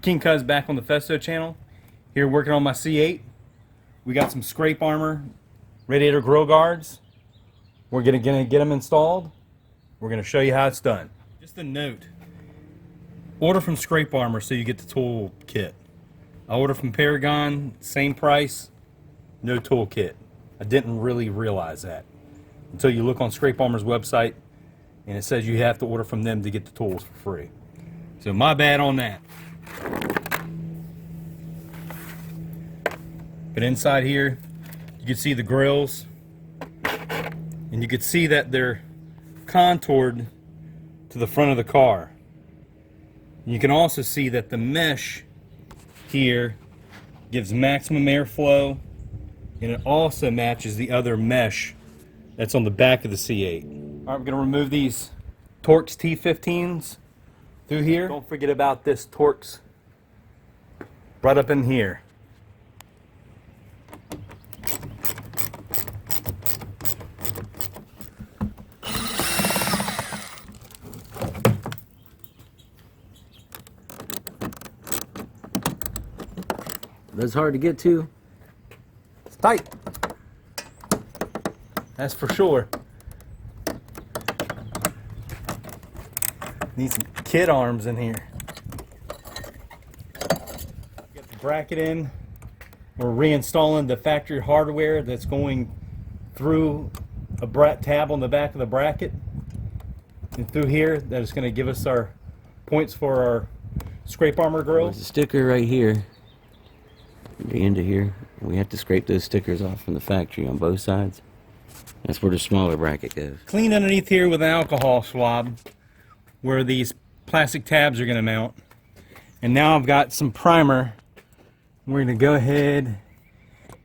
King Cuz back on the Festo channel. Here working on my C8. We got some scrape armor, radiator grill guards. We're gonna get them installed. We're gonna show you how it's done. Just a note, order from Scrape Armor so you get the tool kit. I ordered from Paragon, same price, no tool kit. I didn't really realize that until you look on Scrape Armor's website and it says you have to order from them to get the tools for free. So my bad on that. But inside here, you can see the grills, and you can see that they're contoured to the front of the car. You can also see that the mesh here gives maximum airflow, and it also matches the other mesh that's on the back of the C8. All right, we're going to remove these Torx T15s through here. Don't forget about this Torx right up in here. That's hard to get to. It's tight. That's for sure. Need some kid arms in here. Get the bracket in. We're reinstalling the factory hardware that's going through a tab on the back of the bracket and through here. That is going to give us our points for our scrape armor grills. There's a sticker right here. The end of here. We have to scrape those stickers off from the factory on both sides. That's where the smaller bracket goes. Clean underneath here with an alcohol swab where these plastic tabs are going to mount. And now I've got some primer. We're going to go ahead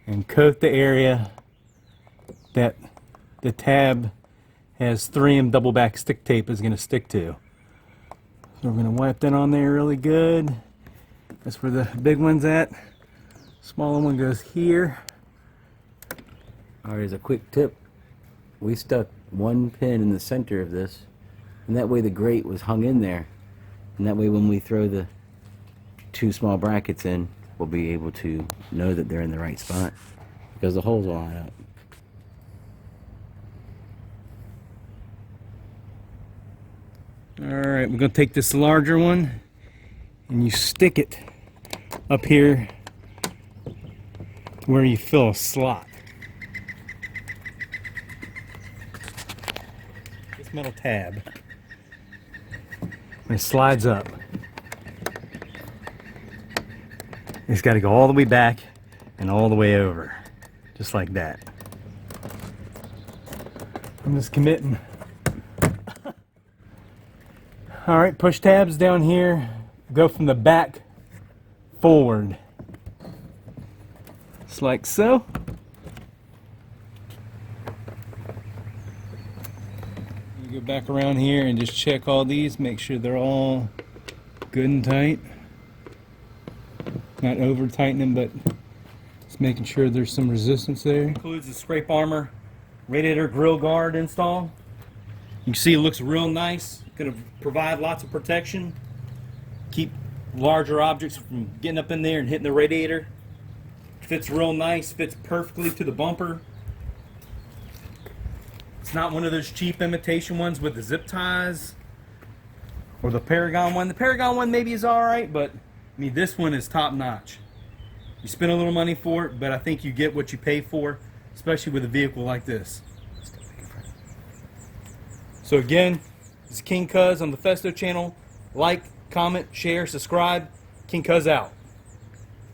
and coat the area that the tab has 3M double back stick tape is going to stick to. So we're going to wipe that on there really good. That's where the big one's at. Smaller one goes here. Alright, as a quick tip, we stuck one pin in the center of this, and that way the grate was hung in there, and that way when we throw the two small brackets in, we'll be able to know that they're in the right spot because the holes will line up. Alright, we're going to take this larger one and you stick it up here where you fill a slot. This metal tab, and it slides up. It's got to go all the way back and all the way over, just like that. I'm just committing. Alright, push tabs down here, go from the back forward. Just like so. You go back around here and just check all these, make sure they're all good and tight. Not over tightening, but just making sure there's some resistance there. Includes the scrape armor radiator grill guard install. You can see it looks real nice. Going to provide lots of protection. Keep larger objects from getting up in there and hitting the radiator. Fits real nice, fits perfectly to the bumper. It's not one of those cheap imitation ones with the zip ties or the Paragon one. The Paragon one maybe is alright, but I mean this one is top notch. You spend a little money for it, but I think you get what you pay for, especially with a vehicle like this. So again, this is King Cuz on the Festo channel. Like, comment, share, subscribe. King Cuz out.